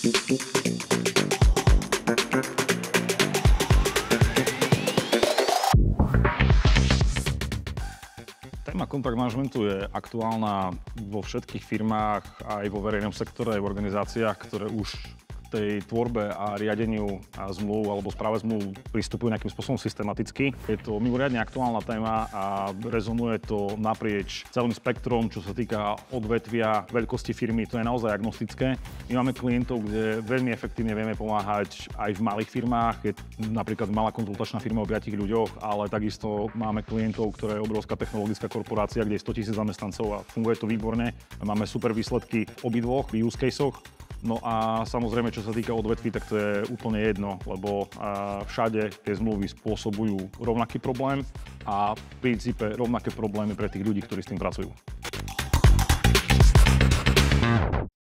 Téma kontrakt manažmentu je aktuálna vo všetkých firmách, aj vo verejnom sektore, aj v organizáciách, ktoré už k tej tvorbe a riadeniu a zmluv alebo správe zmluv pristupujú nejakým spôsobom systematicky. Je to mimoriadne aktuálna téma a rezonuje to naprieč celým spektrom, čo sa týka odvetvia, veľkosti firmy, to je naozaj agnostické. My máme klientov, kde veľmi efektívne vieme pomáhať aj v malých firmách, je napríklad malá konzultačná firma o 5 ľuďoch, ale takisto máme klientov, ktorá je obrovská technologická korporácia, kde je 100 000 zamestnancov a funguje to výborne. Máme super výsledky v obidvoch use casoch. No a samozrejme, čo sa týka odvetví, tak to je úplne jedno, lebo všade tie zmluvy spôsobujú rovnaký problém a v princípe rovnaké problémy pre tých ľudí, ktorí s tým pracujú.